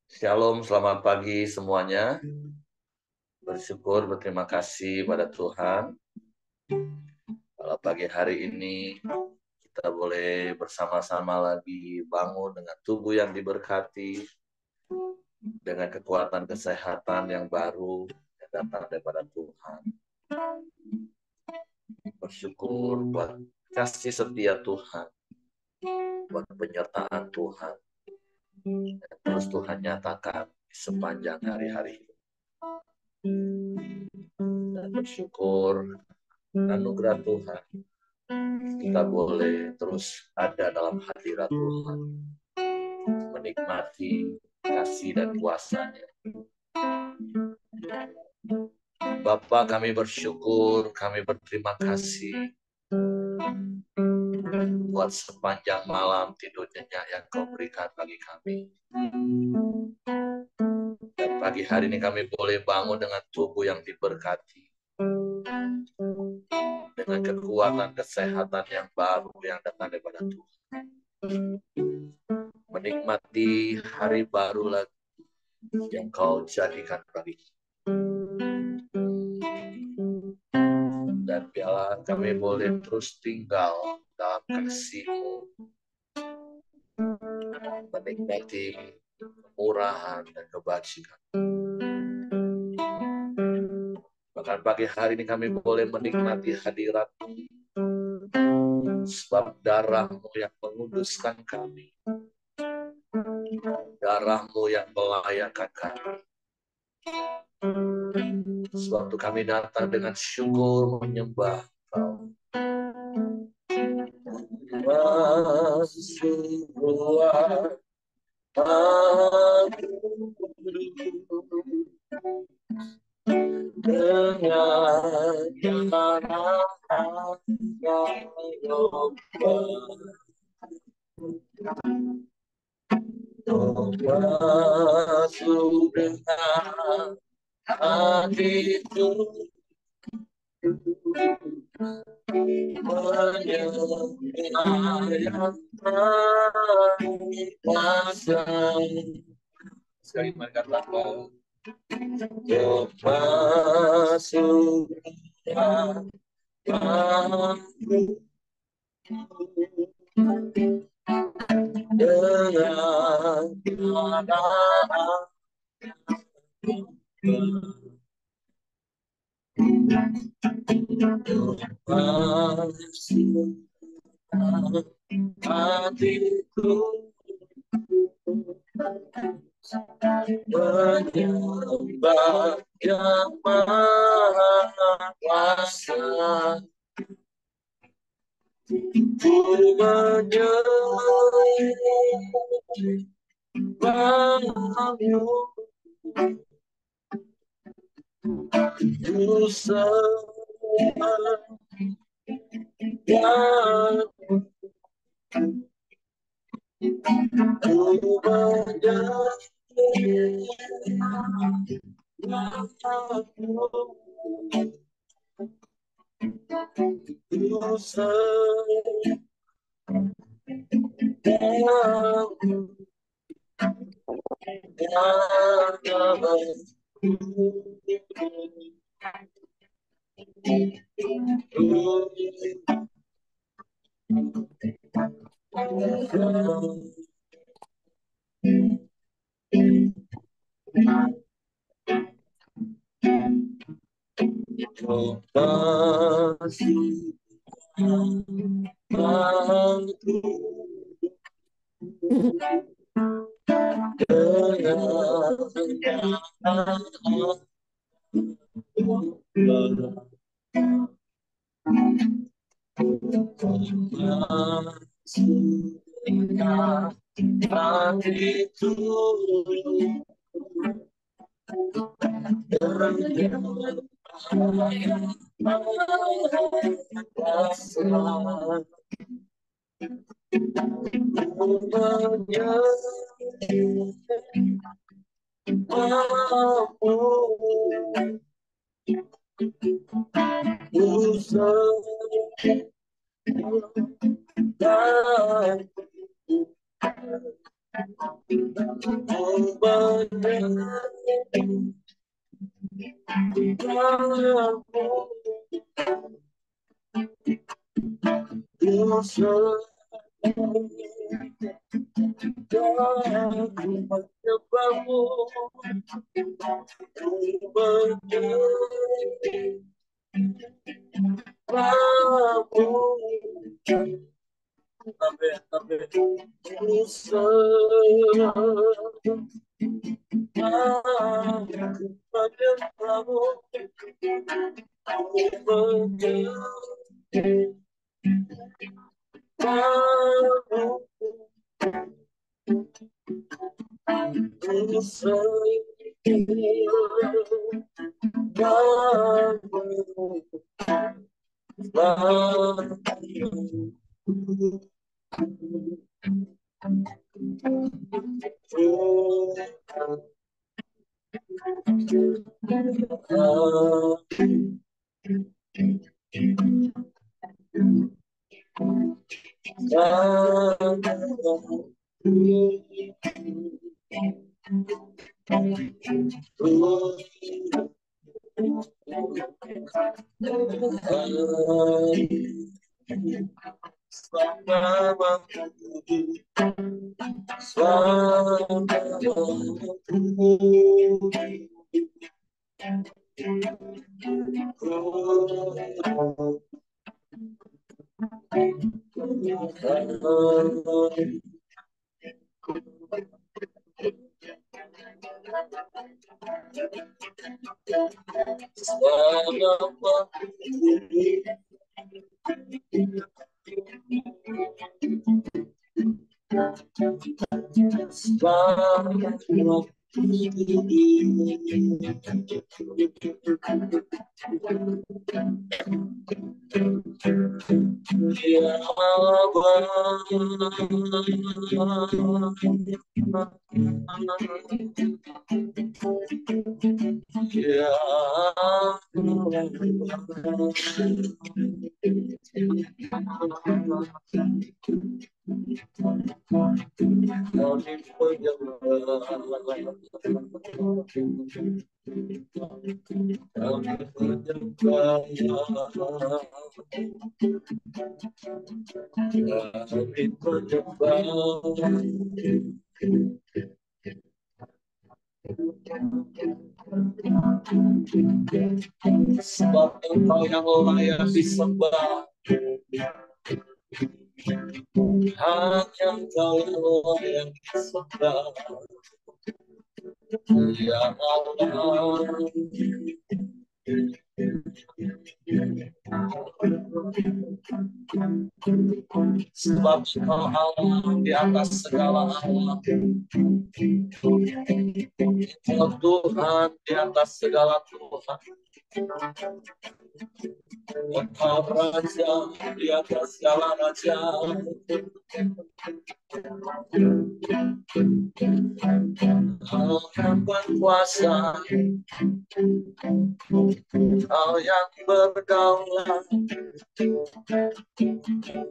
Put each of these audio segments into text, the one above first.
Shalom, selamat pagi semuanya. Bersyukur, berterima kasih pada Tuhan. Kalau pagi hari ini kita boleh bersama-sama lagi bangun dengan tubuh yang diberkati, dengan kekuatan kesehatan yang baru yang datang daripada Tuhan. Bersyukur buat kasih setia Tuhan, buat penyertaan Tuhan. Dan terus Tuhan nyatakan di sepanjang hari-hari. Dan bersyukur anugerah Tuhan, kita boleh terus ada dalam hadirat Tuhan, menikmati kasih dan kuasa-Nya. Bapa, kami bersyukur, kami berterima kasih buat sepanjang malam tidur nyenyak yang Kau berikan bagi kami. Dan pagi hari ini kami boleh bangun dengan tubuh yang diberkati, dengan kekuatan kesehatan yang baru yang datang daripada Tuhan. Menikmati hari baru lagi yang Kau jadikan bagi kita. Dan biarlah kami boleh terus tinggal dalam kasih-Mu, menikmati kemurahan dan kebajikan. Bahkan pagi hari ini kami boleh menikmati hadirat-Mu, sebab darah-Mu yang menguduskan kami, darah-Mu yang melayakkan kami. Sewaktu kami datang dengan syukur menyembah Kau, masuk ruang aku dengan darah yang masuk dengan hatiku menyembah sekali mereka takut masuk dengan darah masuk hatiku menyembah yang maha kuasa. Ku menyembahmu, ku sembah ku menyembahmu, ku Sebab Engkau yang layak disembah, hanya Engkau yang layak disembah, ya Allah. Sebab Engkau Allah di atas segala Allah, Engkau Tuhan di atas segala Tuhan, Engkau Raja di atas segala Raja. Kau yang berkuasa, Kau yang berdaulat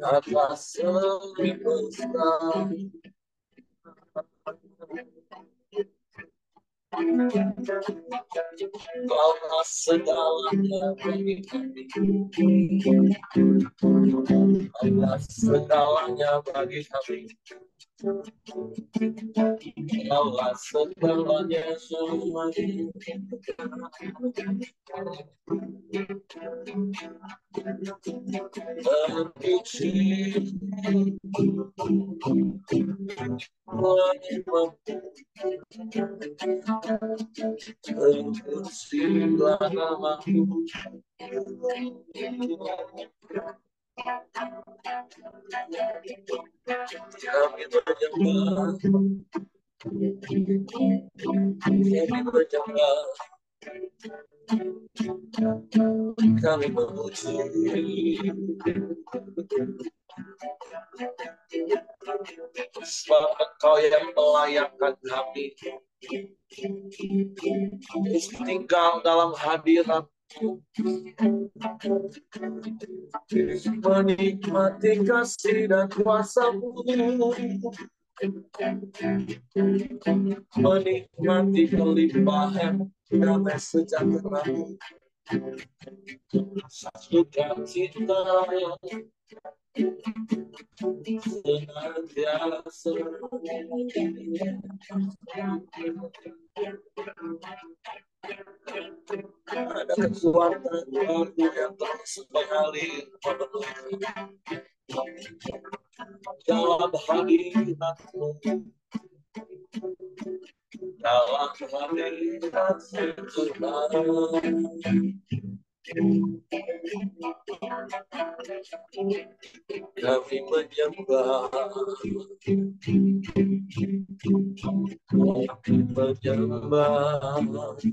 atas semesta. Kau segalanya bagi kami, Kau segalanya bagi kami. Allah segalanya kami berjambah, kami memuji, sebab Engkau yang melayakkan kami tinggal dalam hadirat, menikmati kasih dan kuasa-Mu. menikmati kelimpahan damai sejahtera-Mu, sukacita senantiasa. Ada kekuatan baru yang terus mengalir dalam hadirat-Mu, dalam hadirat-Mu kami menyembah, kami menyembah, kami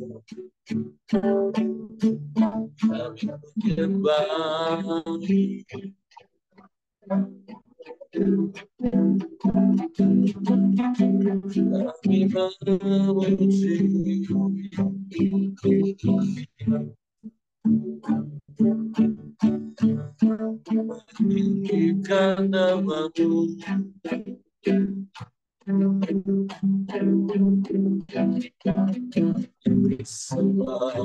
menyembah. Kami memuji, meninggikan nama-Mu, sembah,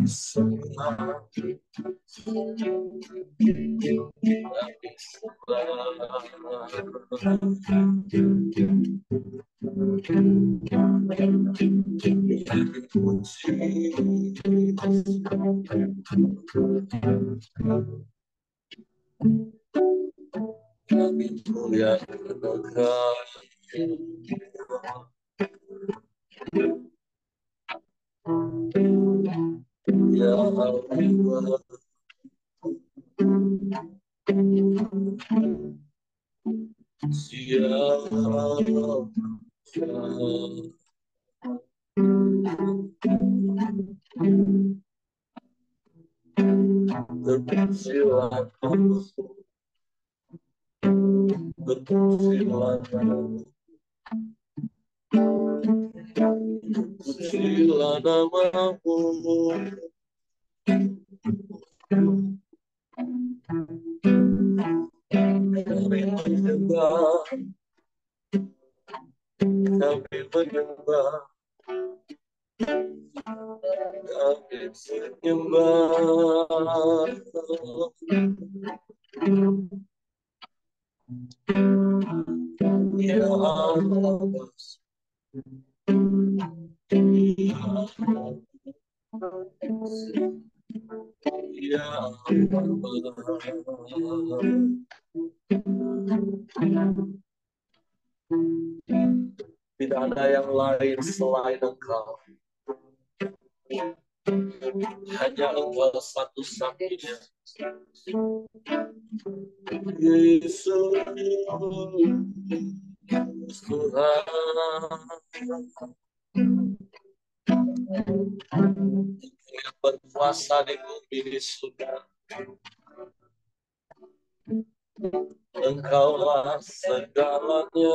sembah, kami muliakan Engkau, ya Allah. Berpujilah namamu, berpujilah namamu, berpujilah namamu. Kami menyembah, kami menyembah, kami menyembah. Ya Allah, ya Allah. Tidak ada yang lain selain Engkau. Hanya Engkau satu-satunya. Yesus Tuhan, yang berkuasa di bumi di surga. Engkaulah segalanya.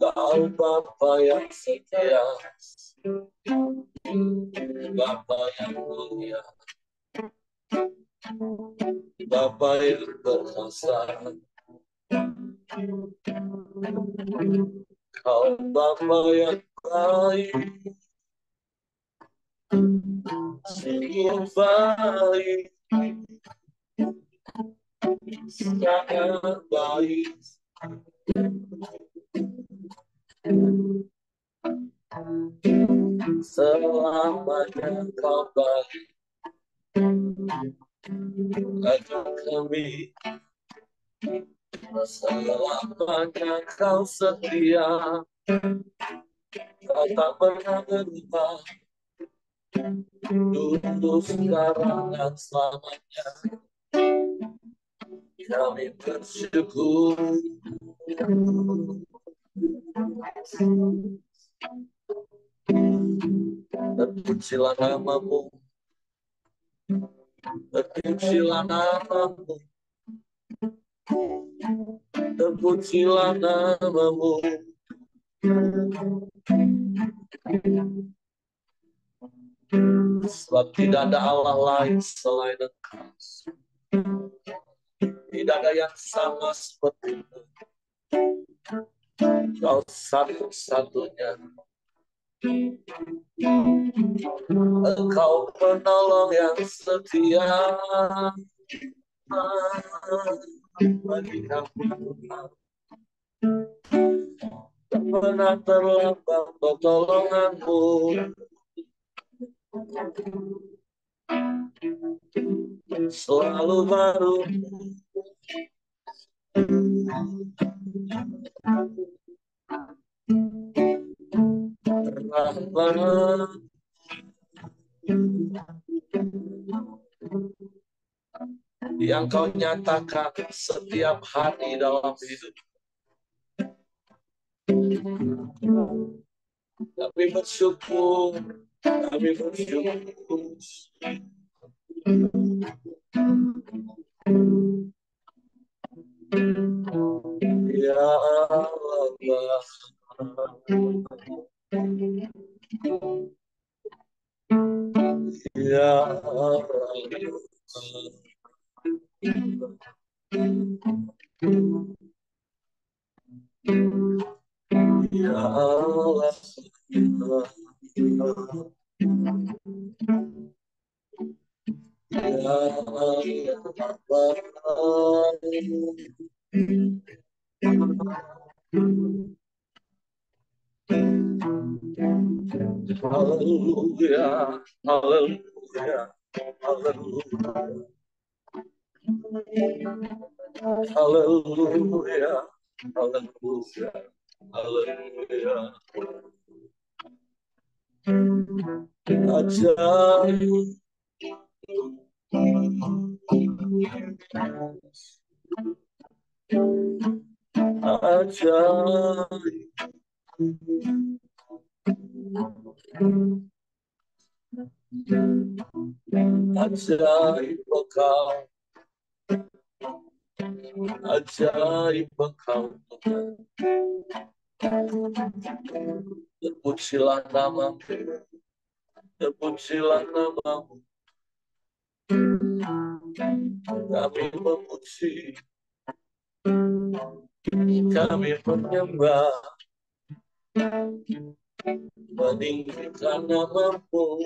Kau Bapa yang setia, Bapa yang mulia, Bapa yang berkuasa. Kau Bapa yang baik, sungguh baik, sangat baik. Selamanya Kau baik akan kami. Selamanya Kau setia, Kau tak pernah berubah. Dulu, sekarang, dan selamanya kami bersyukur. Terpujilah namamu, terpujilah namamu, terpujilah namamu. Sebab tidak ada Allah lain selain Engkau. Tidak ada yang sama seperti Engkau satu-satunya. Engkau penolong yang setia bagi kami. Tak pernah terlambat pertolonganmu. Selalu baru. Rahmat yang kau nyatakan setiap hari dalam hidup. Kami bersyukur, kami bersyukur. Ya Allah, ya Allah. Ya Allah, ya Haleluya, haleluya, haleluya, haleluya, haleluya, haleluya. Ajaib, ajaib, ajaib Engkau, ajaib Engkau. Terpujilah namamu, terpujilah namamu. Kami memuji, kami menyembah, meninggikan namamu.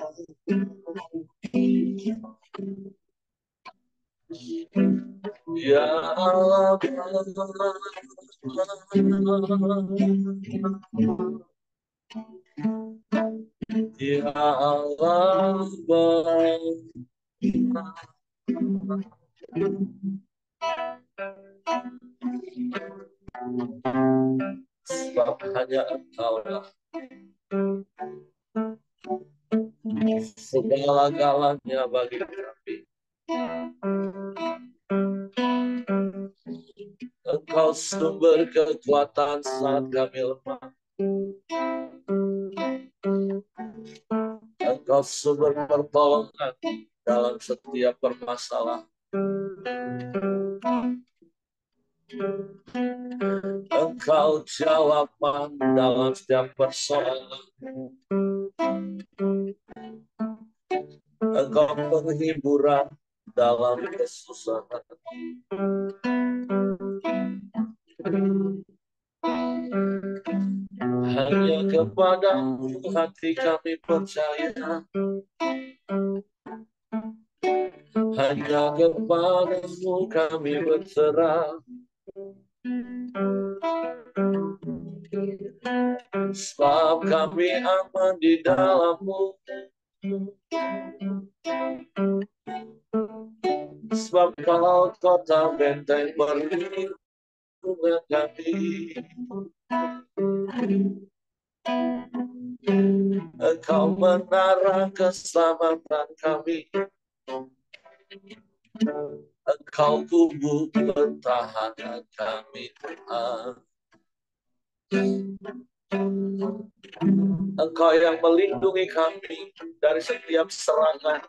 Ya Allah, ya Allah, sebab hanya Engkau-lah segala-galanya bagi kami. Engkau sumber kekuatan saat kami lemah. Engkau sumber pertolongan dalam setiap permasalahan. Engkau jawaban dalam setiap persoalan. Engkau penghiburan dalam kesusahan. Hanya kepadamu hati kami percaya. Hanya kepadamu kami berserah. Sebab kami aman di dalam-Mu. Sebab Kau kota benteng perlindungan kami. Engkau menara keselamatan kami. Engkau tubuh pertahanan kami, Tuhan. Engkau yang melindungi kami dari setiap serangan.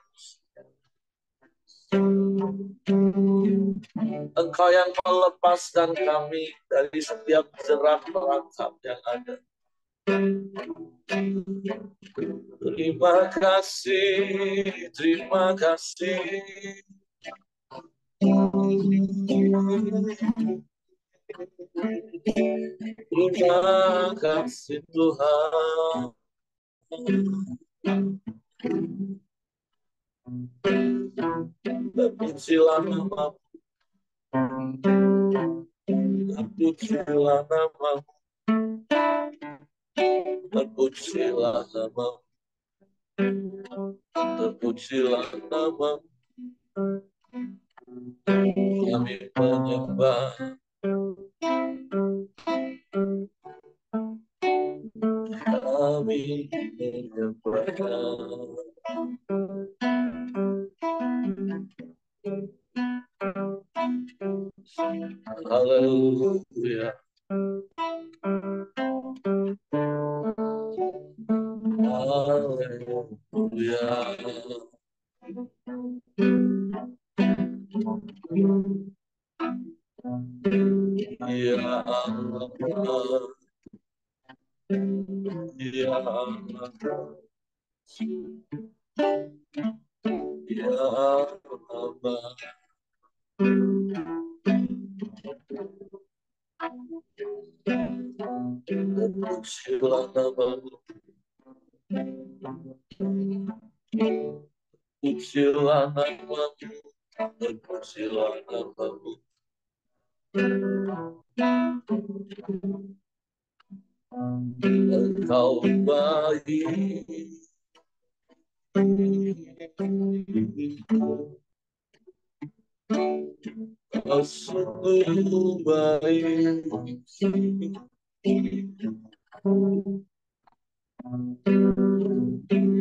Engkau yang melepaskan kami dari setiap jerat perangkap yang ada. Terima kasih, terima kasih. Terima kasih Tuhan. Terpujilah namamu, terpujilah namamu, terpujilah namamu, terpujilah namamu. Kami menyembah, kami menyembah. Haleluya. Haleluya. Ya Allah. Ya Allah. Ya Allah. Terpujilah namamu, terpujilah namamu, terpujilah namamu. Engkau baik, kau sungguh baik.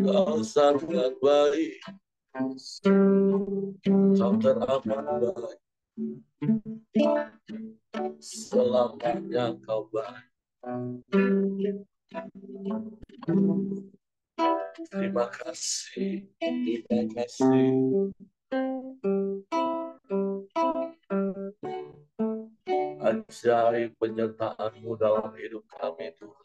Kau sangat baik, kau teramat baik, selamanya kau baik. Terima kasih, terima kasih. Ajaib penyertaan-Mu dalam hidup kami, Tuhan.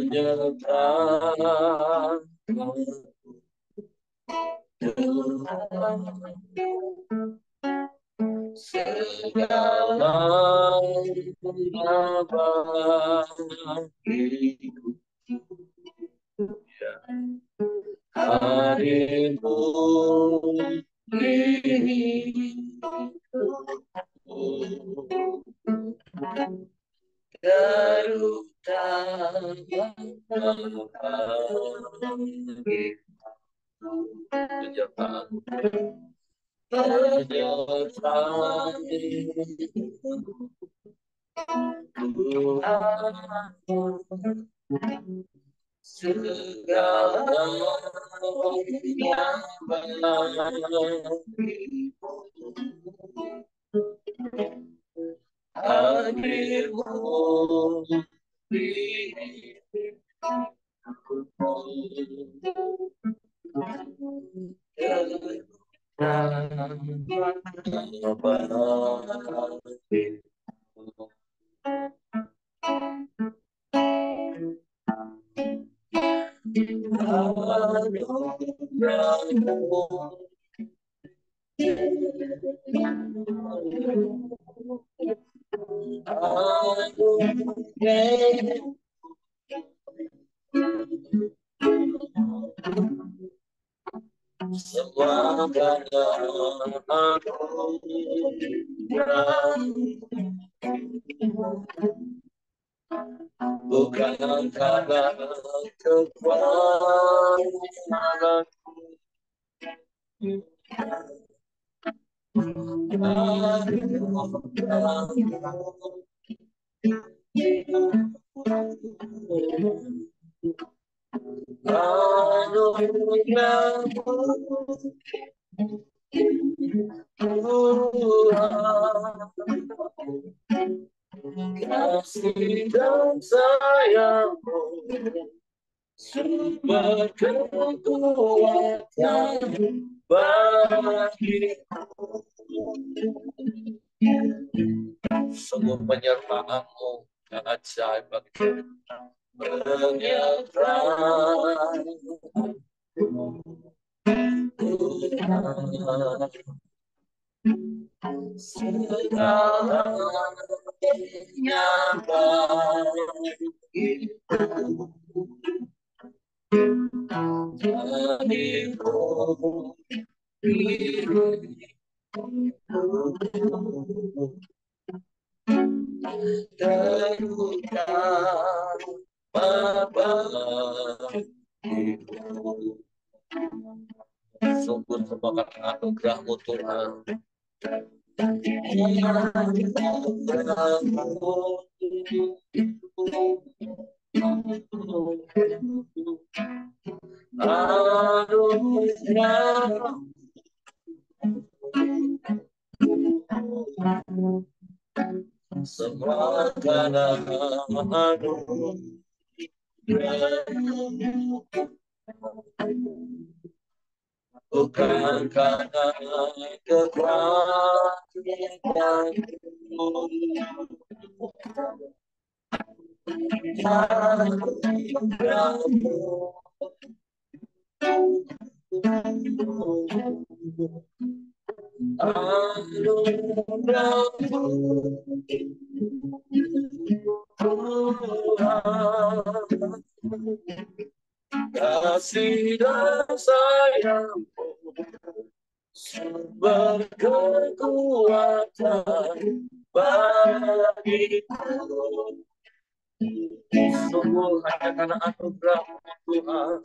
Penyertaan segala bagiku, hadirmu Garuda penyertaan, penyertaan segala hadirmu semua bukan karena kekuatan, kasih dan sayangmu sumber kekuatan bagiku. Sungguh penyertaanmu yang ajaib bagiku. Menyertai segalanya bagiku. Bagiku sungguh semoga anugerah-Mu Tuhan. Semua karena anugerah, bukan karena kekuatanmu. Kasih dan sayangmu sumber kekuatan bagiku. Sungguh hanya karena anugerah Tuhan.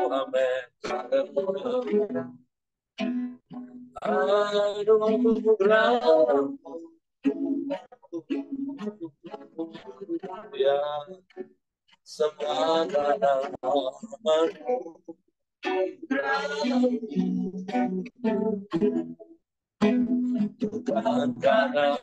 Amin. Ya, semua karena bukan karena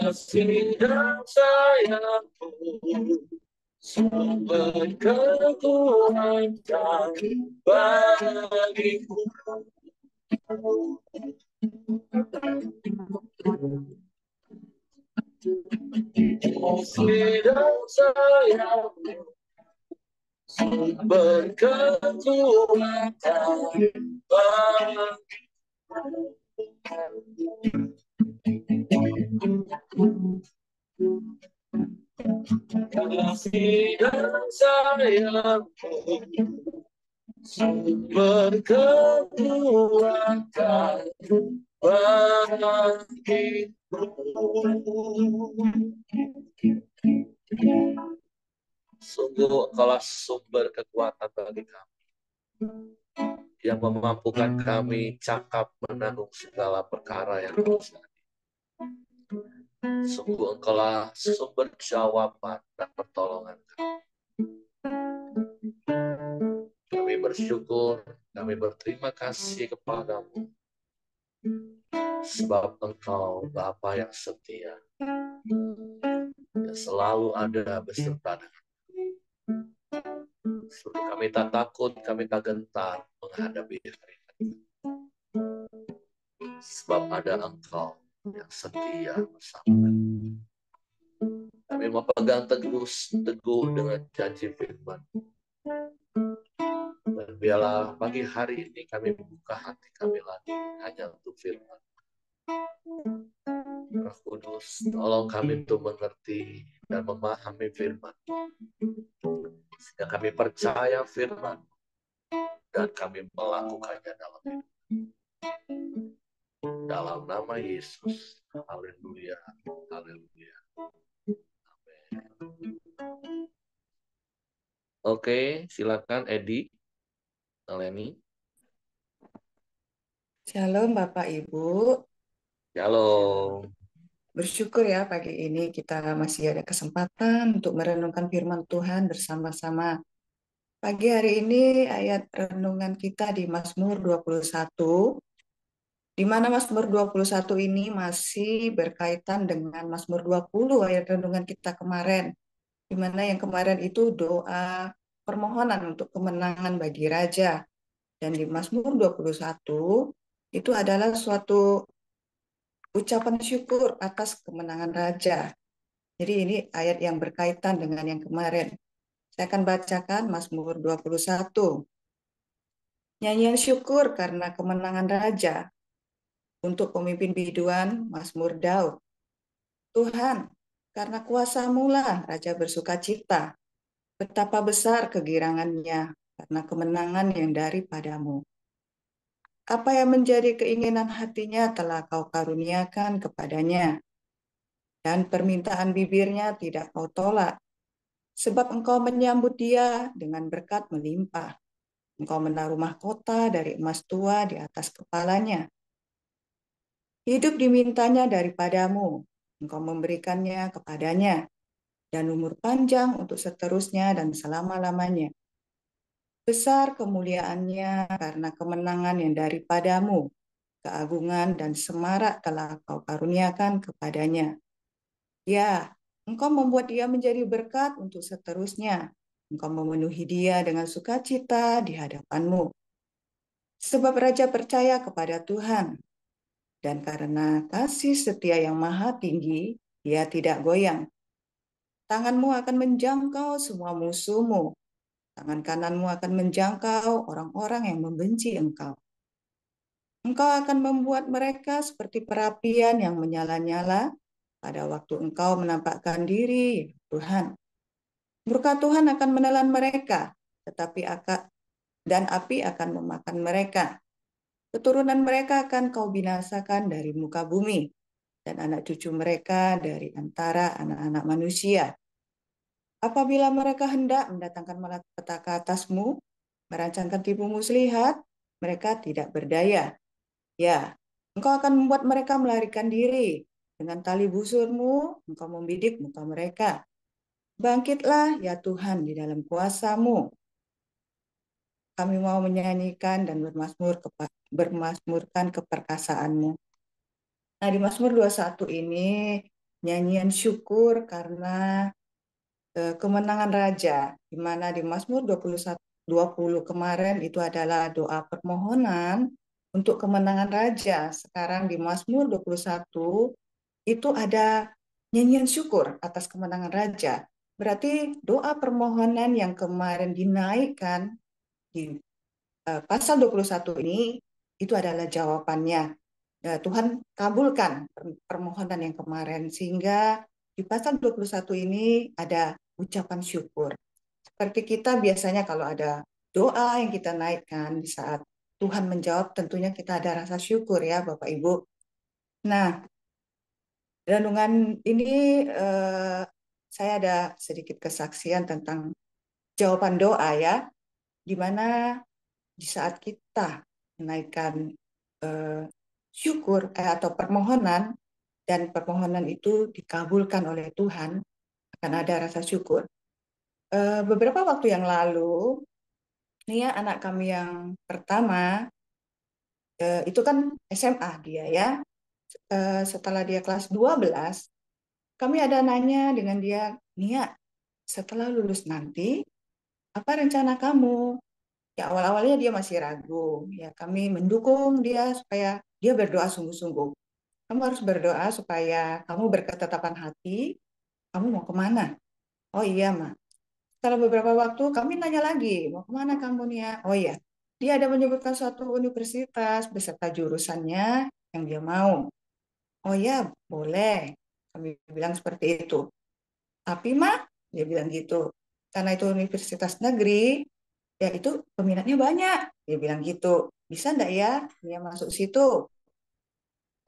kasih dan sayangmu sumber kekuatan bagiku. Kasih dan sayangmu sumber kekuatan bagiku. Kasih dan sayangmu sumber kekuatan bagiku. Sungguh Engkaulah sumber kekuatan bagi kami, yang memampukan kami cakap menanggung segala perkara yang terjadi. Sungguh Engkaulah sumber jawaban dan pertolongan kami. Kami bersyukur, kami berterima kasih kepadamu, sebab Engkau Bapa yang setia, yang selalu ada beserta dengan kami. Kami tak takut, kami tak gentar menghadapi hari-hari, sebab ada Engkau yang setia bersama kami. Kami memegang teguh dengan janji firman. Dan biarlah pagi hari ini kami membuka hati kami lagi hanya untuk firman. Roh Kudus, tolong kami untuk mengerti dan memahami firman, sehingga kami percaya firman dan kami melakukannya dalam hidup. Dalam nama Yesus. Haleluya. Haleluya. Amin. Oke, silakan Edi, Aleni. Shalom Bapak Ibu, Halo. bersyukur ya pagi ini kita masih ada kesempatan untuk merenungkan firman Tuhan bersama-sama. Pagi hari ini ayat renungan kita di Mazmur 21, di mana Mazmur 21 ini masih berkaitan dengan Mazmur 20 ayat renungan kita kemarin, di mana yang kemarin itu doa permohonan untuk kemenangan bagi raja. Dan di Mazmur 21 itu adalah suatu ucapan syukur atas kemenangan raja. Jadi ini ayat yang berkaitan dengan yang kemarin. Saya akan bacakan Mazmur 21. Nyanyian syukur karena kemenangan raja untuk pemimpin biduan Mazmur Daud. Tuhan, karena kuasa-Mu lah raja bersuka cita. Betapa besar kegirangannya karena kemenangan yang daripadamu. Apa yang menjadi keinginan hatinya telah Kau karuniakan kepadanya, dan permintaan bibirnya tidak Kau tolak. Sebab Engkau menyambut dia dengan berkat melimpah. Engkau menaruh mahkota dari emas tua di atas kepalanya. Hidup dimintanya daripadamu. Engkau memberikannya kepadanya. Dan umur panjang untuk seterusnya dan selama-lamanya. Besar kemuliaannya karena kemenangan yang daripadamu. Keagungan dan semarak telah Kau karuniakan kepadanya. Ya, Engkau membuat dia menjadi berkat untuk seterusnya. Engkau memenuhi dia dengan sukacita di hadapanmu. Sebab raja percaya kepada Tuhan, dan karena kasih setia yang maha tinggi, dia tidak goyang. Tanganmu akan menjangkau semua musuhmu. Tangan kananmu akan menjangkau orang-orang yang membenci engkau. Engkau akan membuat mereka seperti perapian yang menyala-nyala pada waktu engkau menampakkan diri, Tuhan. Murka Tuhan akan menelan mereka, tetapi api akan memakan mereka. Keturunan mereka akan Kau binasakan dari muka bumi, dan anak cucu mereka dari antara anak-anak manusia. Apabila mereka hendak mendatangkan malapetaka atasmu, merancangkan tipu muslihat, mereka tidak berdaya. Ya, Engkau akan membuat mereka melarikan diri. Dengan tali busurmu, Engkau membidik muka mereka. Bangkitlah, ya Tuhan, di dalam kuasa-Mu. Kami mau menyanyikan dan bermasmurkan keperkasaan-Mu. Nah, di Mazmur 21 ini nyanyian syukur karena kemenangan raja, di mana di Mazmur 20 kemarin itu adalah doa permohonan untuk kemenangan raja. Sekarang di Mazmur 21 itu ada nyanyian syukur atas kemenangan raja. Berarti doa permohonan yang kemarin dinaikkan di pasal 21 ini itu adalah jawabannya. Tuhan kabulkan permohonan yang kemarin sehingga di pasal 21 ini ada ucapan syukur. Seperti kita biasanya kalau ada doa yang kita naikkan di saat Tuhan menjawab, tentunya kita ada rasa syukur ya Bapak Ibu. Nah, renungan ini saya ada sedikit kesaksian tentang jawaban doa ya, di mana di saat kita menaikkan eh, syukur atau permohonan dan permohonan itu dikabulkan oleh Tuhan, akan ada rasa syukur. Beberapa waktu yang lalu, nih ya anak kami yang pertama itu kan SMA dia ya. Setelah dia kelas 12, kami ada nanya dengan dia, Nia, setelah lulus nanti, apa rencana kamu? Ya awal-awalnya dia masih ragu. Ya kami mendukung dia supaya dia berdoa sungguh-sungguh. Kamu harus berdoa supaya kamu berketetapan hati, kamu mau kemana? Oh iya, Ma. Setelah beberapa waktu, kami nanya lagi, mau kemana kamu nih ya? Oh iya, dia ada menyebutkan suatu universitas beserta jurusannya yang dia mau. Oh iya, boleh. Kami bilang seperti itu. Tapi, Ma, dia bilang gitu. Karena itu universitas negeri, ya itu peminatnya banyak. Dia bilang gitu. Bisa enggak ya dia masuk situ?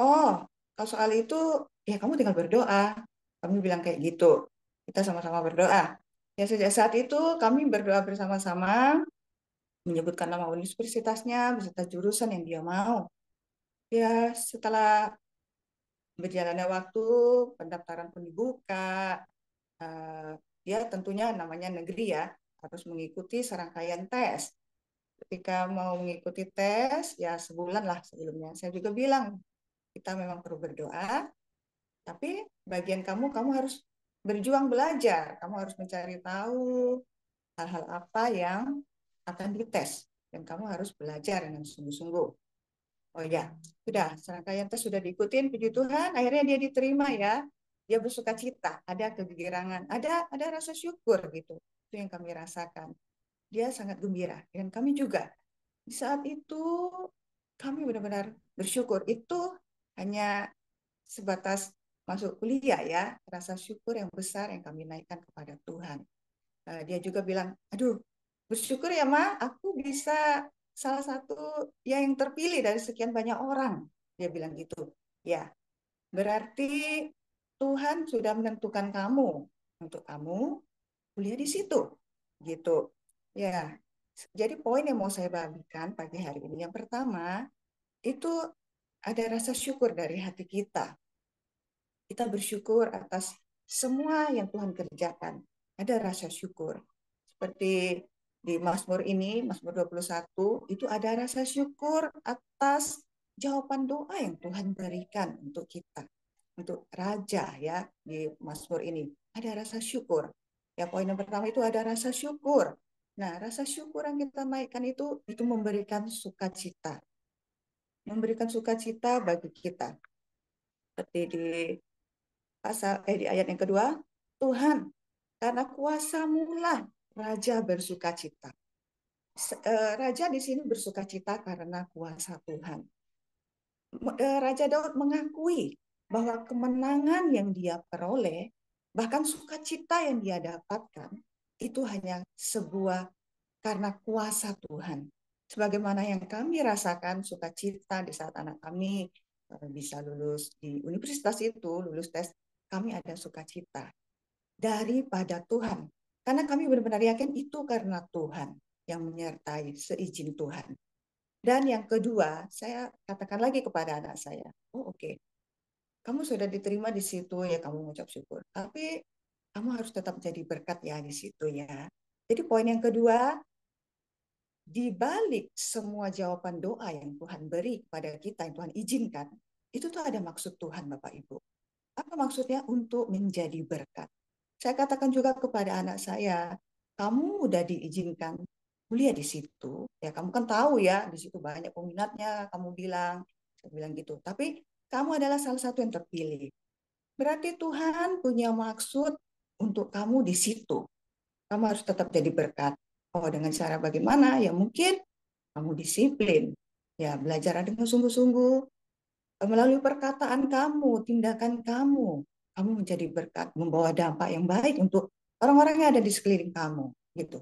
Oh, kalau soal itu, ya kamu tinggal berdoa. Kami bilang kayak gitu. Kita sama-sama berdoa. Ya sejak saat itu kami berdoa bersama-sama, menyebutkan nama universitasnya, beserta jurusan yang dia mau. Ya, setelah berjalannya waktu, pendaftaran pun dibuka. eh, Dia tentunya namanya negeri ya, harus mengikuti serangkaian tes. Ketika mau mengikuti tes, ya sebulan lah sebelumnya. Saya juga bilang, kita memang perlu berdoa, tapi bagian kamu harus berjuang belajar. Kamu harus mencari tahu hal-hal apa yang akan dites. Dan kamu harus belajar dengan sungguh-sungguh. Oh ya, sudah serangkaian tes sudah diikutin, puji Tuhan, akhirnya dia diterima ya. Dia bersuka cita, ada kegirangan, ada rasa syukur gitu. Itu yang kami rasakan. Dia sangat gembira dan kami juga. Di saat itu kami benar-benar bersyukur. Itu hanya sebatas masuk kuliah ya, rasa syukur yang besar yang kami naikkan kepada Tuhan. Dia juga bilang, aduh, bersyukur ya Ma, aku bisa salah satu yang terpilih dari sekian banyak orang. Dia bilang gitu. Ya, berarti Tuhan sudah menentukan kamu untuk kamu kuliah di situ. Gitu. Ya, jadi poin yang mau saya bagikan pagi hari ini. Yang pertama, itu ada rasa syukur dari hati kita. Kita bersyukur atas semua yang Tuhan kerjakan. Ada rasa syukur. Seperti di Mazmur ini, Mazmur 21, itu ada rasa syukur atas jawaban doa yang Tuhan berikan untuk kita. Untuk raja ya di Mazmur ini. Ada rasa syukur. Ya, poin yang pertama itu ada rasa syukur. Nah, rasa syukur yang kita naikkan itu memberikan sukacita. Memberikan sukacita bagi kita. Seperti di di ayat yang kedua, Tuhan, karena kuasamu lah raja bersuka cita. Raja di sini bersuka cita karena kuasa Tuhan. Raja Daud mengakui bahwa kemenangan yang dia peroleh, bahkan sukacita yang dia dapatkan, itu hanya sebuah karena kuasa Tuhan. Sebagaimana yang kami rasakan sukacita di saat anak kami bisa lulus di universitas itu, lulus tes, kami ada sukacita daripada Tuhan. Karena kami benar-benar yakin itu karena Tuhan yang menyertai seizin Tuhan. Dan yang kedua, saya katakan lagi kepada anak saya, oh oke, kamu sudah diterima di situ ya kamu mengucap syukur. Tapi kamu harus tetap jadi berkat ya di situ ya. Jadi poin yang kedua, di balik semua jawaban doa yang Tuhan beri kepada kita, yang Tuhan izinkan, itu tuh ada maksud Tuhan Bapak Ibu. Apa maksudnya? Untuk menjadi berkat. Saya katakan juga kepada anak saya, kamu udah diizinkan kuliah di situ, ya kamu kan tahu ya, di situ banyak peminatnya, kamu bilang, saya bilang gitu. Tapi kamu adalah salah satu yang terpilih. Berarti Tuhan punya maksud untuk kamu di situ. Kamu harus tetap jadi berkat. Oh, dengan cara bagaimana? Ya mungkin kamu disiplin. Ya, belajar dengan sungguh-sungguh. Melalui perkataan kamu, tindakan kamu menjadi berkat, membawa dampak yang baik untuk orang-orang yang ada di sekeliling kamu. Gitu.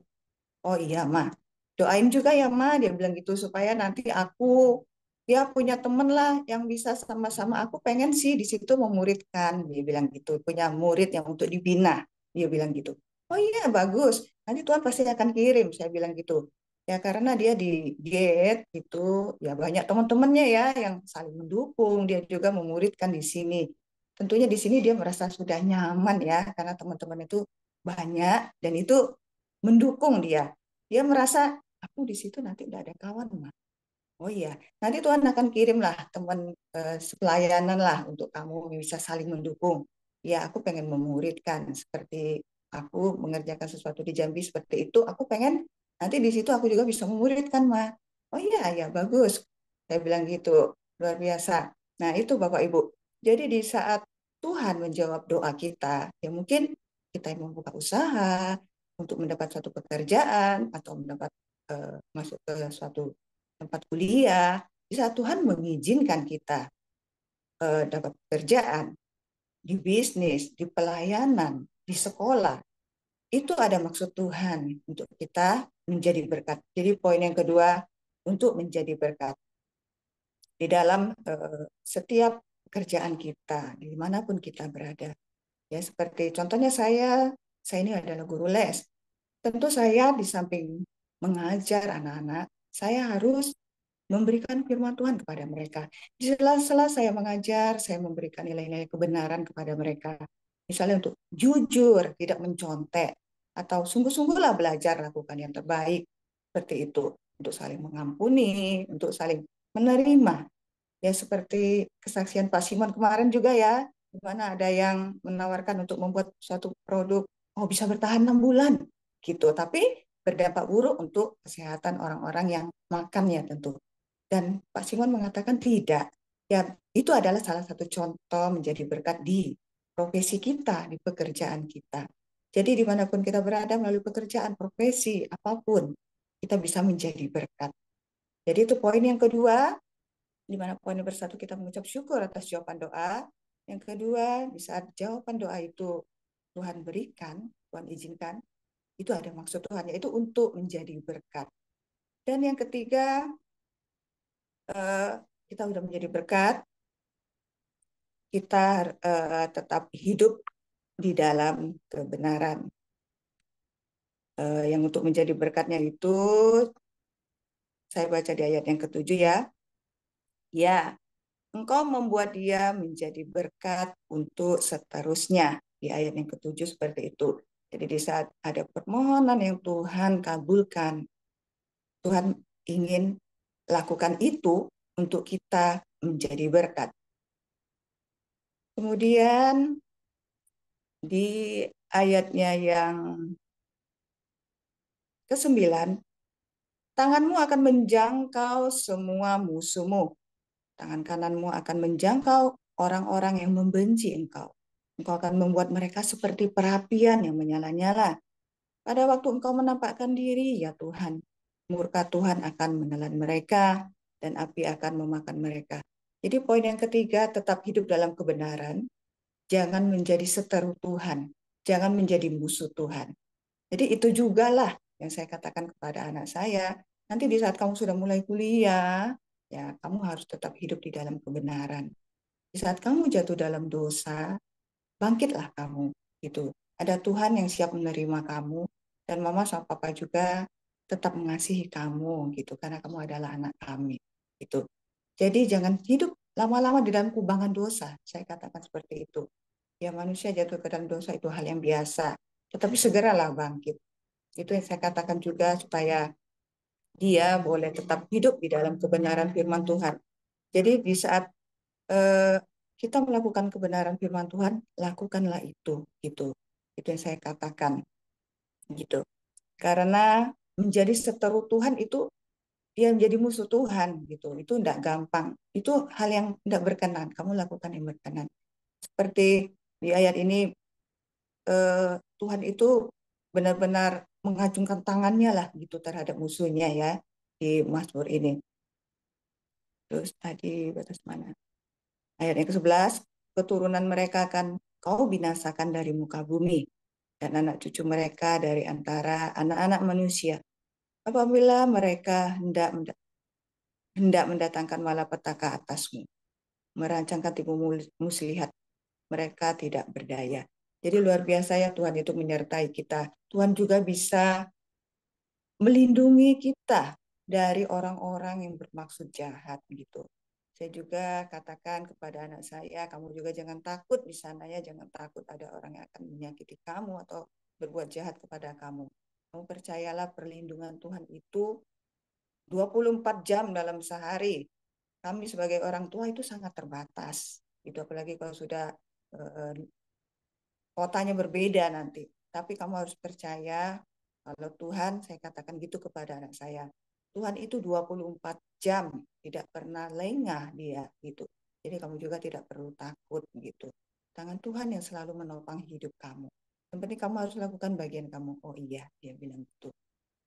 Oh iya, Ma. Doain juga ya, Ma. Dia bilang gitu, supaya nanti aku, ya punya temen lah yang bisa sama-sama. Aku pengen sih di situ memuridkan. Dia bilang gitu. Punya murid yang untuk dibina. Dia bilang gitu. Oh iya, bagus. Nanti Tuhan pasti akan kirim. Saya bilang gitu. Ya karena dia di diet gitu, ya banyak teman-temannya ya yang saling mendukung. Dia juga memuridkan di sini. Tentunya di sini dia merasa sudah nyaman ya, karena teman-teman itu banyak dan itu mendukung dia. Dia merasa aku di situ nanti udah ada kawan, Mas. Oh iya, nanti Tuhan akan kirimlah teman pelayanan lah untuk kamu bisa saling mendukung. Ya, aku pengen memuridkan seperti aku mengerjakan sesuatu di Jambi seperti itu. Aku pengen nanti di situ aku juga bisa memuridkan, Ma. Oh iya, ya bagus. Saya bilang gitu, luar biasa. Nah, itu Bapak Ibu. Jadi di saat Tuhan menjawab doa kita, ya mungkin kita yang membuka usaha untuk mendapat suatu pekerjaan atau mendapat masuk ke suatu tempat kuliah, di saat Tuhan mengizinkan kita dapat pekerjaan, di bisnis, di pelayanan, di sekolah, itu ada maksud Tuhan untuk kita menjadi berkat. Jadi poin yang kedua, untuk menjadi berkat di dalam setiap pekerjaan kita, dimanapun kita berada. Ya seperti contohnya saya ini adalah guru les. Tentu saya di samping mengajar anak-anak, saya harus memberikan firman Tuhan kepada mereka. Di sela-sela saya mengajar, saya memberikan nilai-nilai kebenaran kepada mereka. Misalnya untuk jujur, tidak mencontek, atau sungguh-sungguhlah belajar lakukan yang terbaik. Seperti itu. Untuk saling mengampuni, untuk saling menerima. Ya seperti kesaksian Pak Simon kemarin juga ya, di mana ada yang menawarkan untuk membuat suatu produk, oh bisa bertahan 6 bulan, gitu. Tapi berdampak buruk untuk kesehatan orang-orang yang makannya tentu. Dan Pak Simon mengatakan tidak. Ya, itu adalah salah satu contoh menjadi berkat di profesi kita, di pekerjaan kita. Jadi dimanapun kita berada melalui pekerjaan, profesi, apapun, kita bisa menjadi berkat. Jadi itu poin yang kedua, di mana poin nomor satu kita mengucap syukur atas jawaban doa. Yang kedua, di saat jawaban doa itu Tuhan berikan, Tuhan izinkan, itu ada maksud Tuhan, yaitu untuk menjadi berkat. Dan yang ketiga, kita sudah menjadi berkat, kita tetap hidup di dalam kebenaran. Yang untuk menjadi berkatnya itu, saya baca di ayat yang ketujuh ya. Ya, engkau membuat dia menjadi berkat untuk seterusnya. Di ayat yang ketujuh seperti itu. Jadi di saat ada permohonan yang Tuhan kabulkan, Tuhan ingin lakukan itu untuk kita menjadi berkat. Kemudian di ayatnya yang ke-9, tanganmu akan menjangkau semua musuhmu. Tangan kananmu akan menjangkau orang-orang yang membenci engkau. Engkau akan membuat mereka seperti perapian yang menyala-nyala. Pada waktu engkau menampakkan diri, ya Tuhan, murka Tuhan akan menelan mereka dan api akan memakan mereka. Jadi poin yang ketiga, tetap hidup dalam kebenaran. Jangan menjadi seteru Tuhan. Jangan menjadi musuh Tuhan. Jadi itu juga lah yang saya katakan kepada anak saya. Nanti di saat kamu sudah mulai kuliah, ya kamu harus tetap hidup di dalam kebenaran. Di saat kamu jatuh dalam dosa, bangkitlah kamu. Gitu. Ada Tuhan yang siap menerima kamu dan mama sama papa juga tetap mengasihi kamu gitu karena kamu adalah anak kami. Gitu. Jadi jangan hidup lama-lama di dalam kubangan dosa. Saya katakan seperti itu. Ya manusia jatuh ke dalam dosa itu hal yang biasa. Tetapi segeralah bangkit. Itu yang saya katakan juga supaya dia boleh tetap hidup di dalam kebenaran firman Tuhan. Jadi di saat eh, kita melakukan kebenaran firman Tuhan, lakukanlah itu, gitu. Itu yang saya katakan, gitu. Karena menjadi seteru Tuhan itu dia menjadi musuh Tuhan, gitu. Itu tidak gampang. Itu hal yang tidak berkenan. Kamu lakukan yang berkenan. Seperti di ayat ini Tuhan itu benar-benar mengacungkan tangannya lah gitu terhadap musuhnya ya di Mazmur ini. Terus tadi batas mana? Ayat yang ke-11, keturunan mereka akan kau binasakan dari muka bumi dan anak cucu mereka dari antara anak-anak manusia. Apabila mereka hendak mendatangkan malapetaka atasmu, merancangkan tipu muslihat, mereka tidak berdaya. Jadi luar biasa ya Tuhan itu menyertai kita. Tuhan juga bisa melindungi kita dari orang-orang yang bermaksud jahat gitu. Saya juga katakan kepada anak saya, kamu juga jangan takut di sana ya, jangan takut ada orang yang akan menyakiti kamu atau berbuat jahat kepada kamu. Kamu percayalah perlindungan Tuhan itu 24 jam dalam sehari. Kami sebagai orang tua itu sangat terbatas. Itu apalagi kalau sudah eh, kotanya berbeda nanti. Tapi kamu harus percaya kalau Tuhan, saya katakan gitu kepada anak saya. Tuhan itu 24 jam, tidak pernah lengah dia gitu. Jadi kamu juga tidak perlu takut gitu. Tangan Tuhan yang selalu menopang hidup kamu. Yang penting kamu harus lakukan bagian kamu. Oh iya, dia bilang gitu.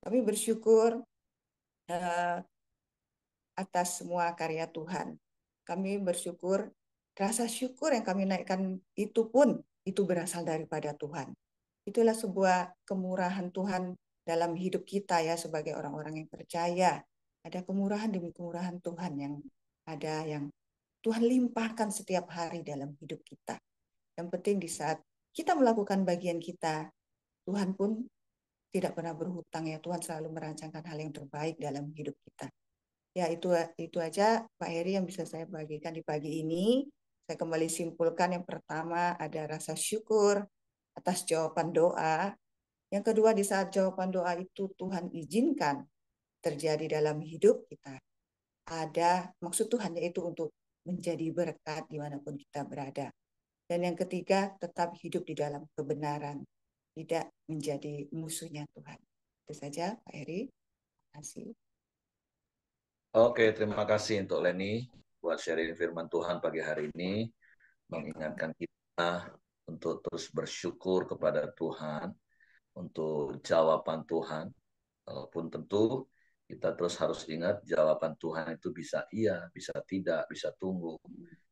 Kami bersyukur eh, atas semua karya Tuhan. Kami bersyukur, rasa syukur yang kami naikkan itu pun itu berasal daripada Tuhan. Itulah sebuah kemurahan Tuhan dalam hidup kita ya sebagai orang-orang yang percaya. Ada kemurahan demi kemurahan Tuhan yang ada yang Tuhan limpahkan setiap hari dalam hidup kita. Yang penting di saat kita melakukan bagian kita, Tuhan pun tidak pernah berhutang ya. Tuhan selalu merancangkan hal yang terbaik dalam hidup kita. Ya, itu aja Pak Heri yang bisa saya bagikan di pagi ini. Saya kembali simpulkan, yang pertama ada rasa syukur atas jawaban doa. Yang kedua, di saat jawaban doa itu Tuhan izinkan terjadi dalam hidup kita, ada maksud Tuhan, yaitu untuk menjadi berkat dimanapun kita berada. Dan yang ketiga, tetap hidup di dalam kebenaran, tidak menjadi musuhnya Tuhan. Itu saja Pak Heri. Terima kasih. Oke, terima kasih untuk Leni buat sharing firman Tuhan pagi hari ini, Ya, Pak. mengingatkan kita untuk terus bersyukur kepada Tuhan untuk jawaban Tuhan. Walaupun tentu kita terus harus ingat jawaban Tuhan itu bisa iya, bisa tidak, bisa tunggu.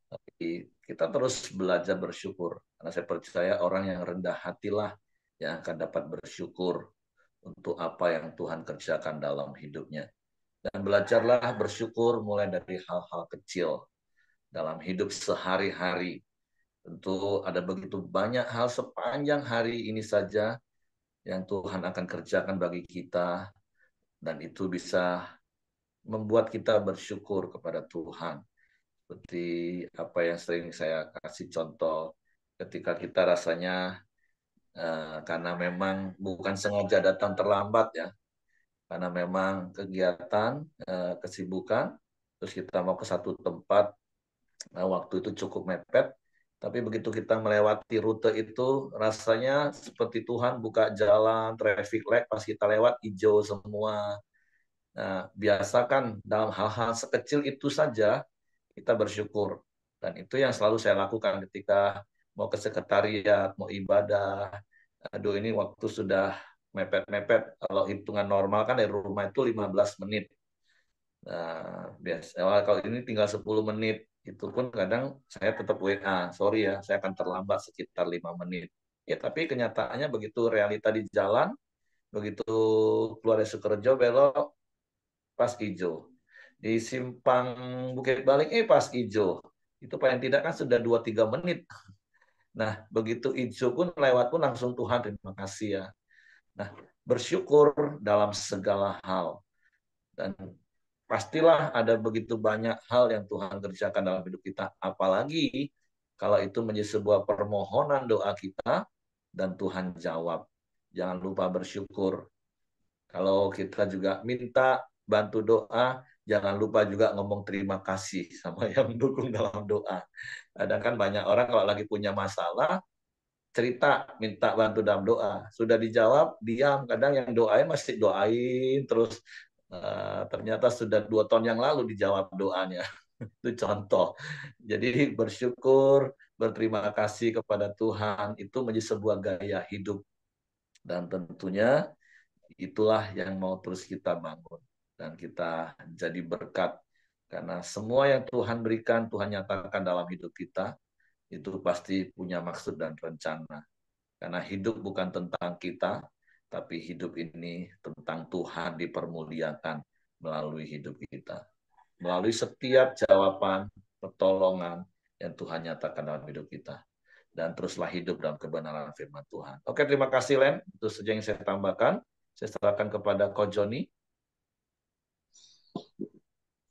Tapi kita terus belajar bersyukur. Karena saya percaya orang yang rendah hatilah yang akan dapat bersyukur untuk apa yang Tuhan kerjakan dalam hidupnya. Dan belajarlah bersyukur mulai dari hal-hal kecil dalam hidup sehari-hari. Tentu ada begitu banyak hal sepanjang hari ini saja yang Tuhan akan kerjakan bagi kita, dan itu bisa membuat kita bersyukur kepada Tuhan. Seperti apa yang sering saya kasih contoh, ketika kita rasanya karena memang bukan sengaja datang terlambat ya, karena memang kegiatan, kesibukan, terus kita mau ke satu tempat, waktu itu cukup mepet, tapi begitu kita melewati rute itu, rasanya seperti Tuhan buka jalan, traffic light, pas kita lewat hijau semua. Nah, biasakan dalam hal-hal sekecil itu saja kita bersyukur. Dan itu yang selalu saya lakukan ketika mau ke sekretariat, mau ibadah. Aduh, ini waktu sudah mepet-mepet. Kalau hitungan normal kan dari rumah itu 15 menit. Nah, biasa kalau ini tinggal 10 menit. Itu pun kadang saya tetap WA. Sorry ya, saya akan terlambat sekitar 5 menit. Ya, tapi kenyataannya begitu realita di jalan, begitu keluar dari Sukorejo belok, pas hijau. Di simpang Bukit Baling, pas hijau. Itu paling tidak kan sudah 2-3 menit. Nah, begitu hijau pun lewat pun langsung Tuhan terima kasih ya. Nah, bersyukur dalam segala hal. Dan pastilah ada begitu banyak hal yang Tuhan kerjakan dalam hidup kita. Apalagi kalau itu menjadi sebuah permohonan doa kita dan Tuhan jawab. Jangan lupa bersyukur. Kalau kita juga minta bantu doa, jangan lupa juga ngomong terima kasih sama yang mendukung dalam doa. Kadang kan banyak orang kalau lagi punya masalah, cerita minta bantu dalam doa. Sudah dijawab, diam. Kadang yang doain masih doain terus. Ternyata sudah 2 tahun yang lalu dijawab doanya. Itu contoh. Jadi bersyukur, berterima kasih kepada Tuhan, itu menjadi sebuah gaya hidup. Dan tentunya itulah yang mau terus kita bangun. Dan kita jadi berkat. Karena semua yang Tuhan berikan, Tuhan nyatakan dalam hidup kita, itu pasti punya maksud dan rencana. Karena hidup bukan tentang kita, tapi hidup ini tentang Tuhan dipermuliakan melalui hidup kita. Melalui setiap jawaban, pertolongan yang Tuhan nyatakan dalam hidup kita. Dan teruslah hidup dalam kebenaran firman Tuhan. Oke, terima kasih Len. Itu saja yang saya tambahkan. Saya serahkan kepada Ko Joni.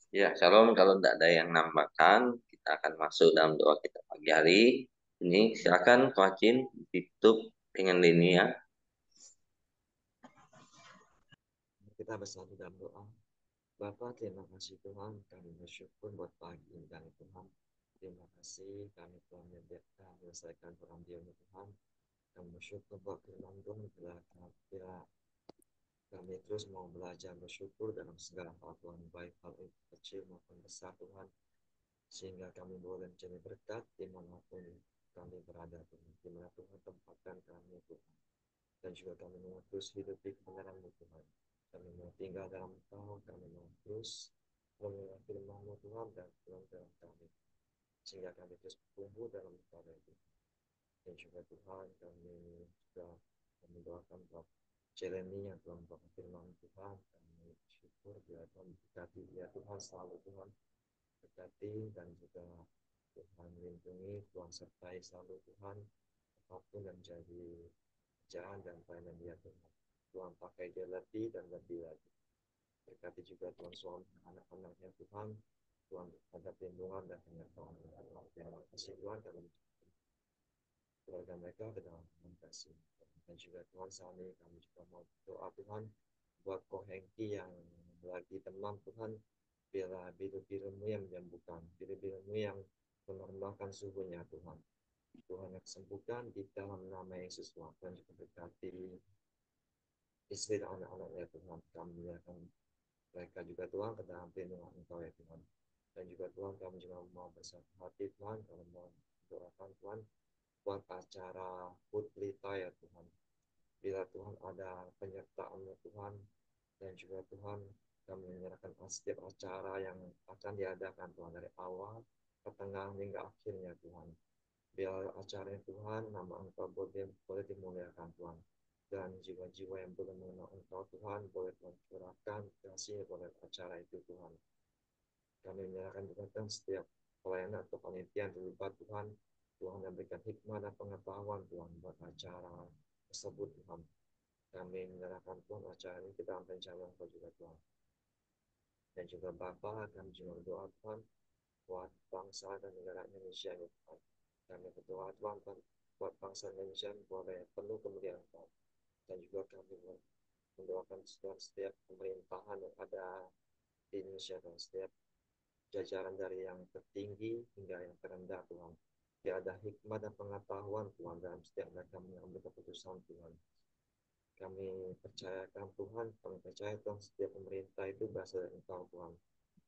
Ya, Shalom. Kalau tidak ada yang nambahkan, kita akan masuk dalam doa kita pagi hari. Ini silakan Coach Jin ditutup dengan linia. Kita bersatu dalam doa. Bapa, terima kasih Tuhan, kami bersyukur buat pagi ini Tuhan. Terima kasih kami telah menyelesaikan perhentian Tuhan. Kami bersyukur buat firman Tuhan bila kami terus mau belajar bersyukur dalam segala hal Tuhan, baik hal itu kecil maupun besar Tuhan, sehingga kami boleh menjadi berkat dimanapun kami berada Tuhan, dimana Tuhan tempatkan kami Tuhan, dan juga kami mau terus hidup di kebenaran-Mu Tuhan. Kami mau tinggal dalam Engkau, kami mau terus mengenal firman-Mu Tuhan dan dalam kami, sehingga kami terus tumbuh dalam Engkau itu. Dan juga Tuhan, kami juga mendoakan Bapak Jeremy yang telah membawa firman Tuhan. Kami syukur bila Tuhan berkati dia Tuhan, selalu Tuhan berkati, dan juga Tuhan lindungi, Tuhan sertai selalu Tuhan, apapun yang menjadi kerjaan dan pelayanan dia Tuhan. Tuhan pakai dia lebih dan lebih lagi. Berkati juga Tuhan suami anak-anaknya Tuhan. Tuhan ada perlindungan dan pengetahuan. Terima kasih Tuhan karena keluarga mereka ke dalam Tuhan kasih. Dan juga Tuhan saat ini kami juga mau doa Tuhan buat Ko Hengki yang lagi demam Tuhan, bila biru-birumu yang menyembuhkan, biru-birumu yang menormalkan suhunya Tuhan. Tuhan yang sembuhkan di dalam nama Yesus Tuhan. Dan juga berkati istri dan anak-anaknya Tuhan. Kami akan mereka juga Tuhan ke dalam perlindungan Engkau ya Tuhan. Dan juga Tuhan kami juga mau bersatu hati Tuhan, kami mau doakan Tuhan buat acara Putlita ya Tuhan. Bila Tuhan ada penyertaan Tuhan, dan juga Tuhan kami menyerahkan setiap acara yang akan diadakan Tuhan dari awal ke tengah hingga akhirnya Tuhan. Biar acaranya Tuhan nama Engkau boleh dimuliakan Tuhan, dan jiwa-jiwa yang belum mengenal Engkau Tuhan boleh Tuhan curahkan kasih boleh acara itu Tuhan. Kami menyerahkan Tuhan setiap pelayanan atau panitia yang terlibat Tuhan. Tuhan yang berikan hikmah dan pengetahuan Tuhan buat acara tersebut Tuhan. Kami menyerahkan Tuhan acara ini kita dalam rencana Engkau juga Tuhan. Dan juga Bapa kami juga berdoa Tuhan buat bangsa dan negara Indonesia ini Tuhan. Kami berdoa Tuhan buat bangsa Indonesia boleh penuh kemuliaan Tuhan. Dan juga kami mendoakan Tuhan setiap pemerintahan yang ada di Indonesia dan setiap jajaran dari yang tertinggi hingga yang terendah Tuhan. Biar ada hikmah dan pengetahuan Tuhan dalam setiap mereka mengambil keputusan Tuhan. Kami percayakan Tuhan, kami percaya Tuhan setiap pemerintah itu berasal dari Engkau Tuhan.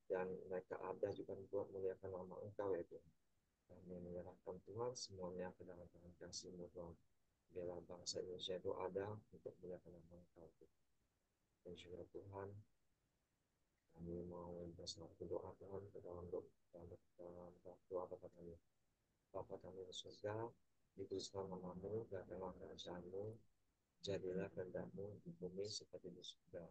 Dan mereka ada juga buat muliakan nama Engkau ya Tuhan. Kami menyerahkan Tuhan semuanya ke dalam tangan kasih-Mu Tuhan. Biarlah bangsa Indonesia itu ada untuk muliakan nama Engkau Tuhan. Dan juga Tuhan, kami mau bersatu doa Tuhan ke dalam doa Bapa kami. Bapa kami di surga, dikuduskan namamu, datanglah kerajaanmu, jadilah kehendak-Mu di bumi seperti di surga.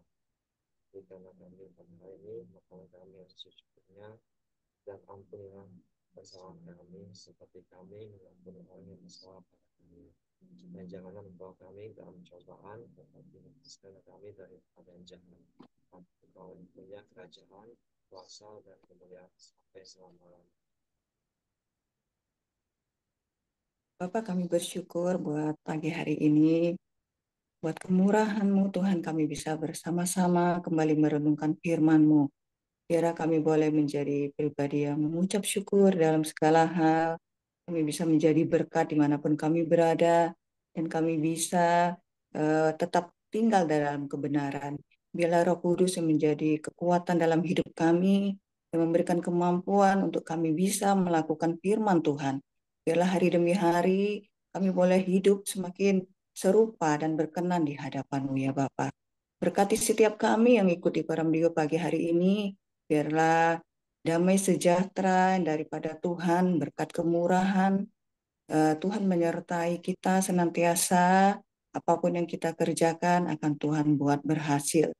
Berikanlah kami pada hari ini makanan kami yang secukupnya, dan ampunilah kesalahan kami seperti kami mengampuni orang yang bersalah pada kami. Dan janganlah membawa kami dalam cobaan, tetapi lepaskanlah kami dari yang jahat. Engkau yang punya kerajaan, kuasa, dan kemuliaan sampai selama-lamanya. Bapak kami bersyukur buat pagi hari ini, buat kemurahan-Mu Tuhan kami bisa bersama-sama kembali merenungkan firman-Mu. Biar kami boleh menjadi pribadi yang mengucap syukur dalam segala hal. Kami bisa menjadi berkat dimanapun kami berada, dan kami bisa tetap tinggal dalam kebenaran. Biarlah Roh Kudus yang menjadi kekuatan dalam hidup kami, yang memberikan kemampuan untuk kami bisa melakukan firman Tuhan. Biarlah hari demi hari kami boleh hidup semakin serupa dan berkenan di hadapan-Mu ya Bapa. Berkati setiap kami yang ikuti Paramdio pagi hari ini, biarlah damai sejahtera daripada Tuhan, berkat kemurahan, Tuhan menyertai kita senantiasa, apapun yang kita kerjakan akan Tuhan buat berhasil.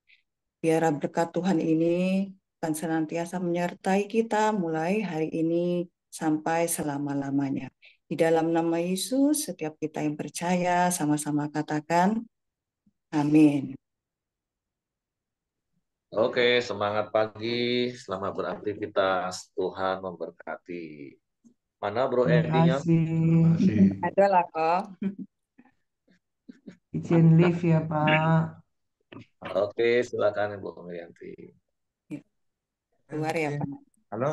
Biar berkat Tuhan ini akan senantiasa menyertai kita mulai hari ini sampai selama-lamanya. Di dalam nama Yesus, setiap kita yang percaya sama-sama katakan, amin. Oke, semangat pagi, selamat beraktivitas, Tuhan memberkati. Mana Bro Terima Edinya? kasih. Ada lah kok. Izin live ya Pak. Oke, silakan Ibu Mirianti. Keluar ya Pak. Halo.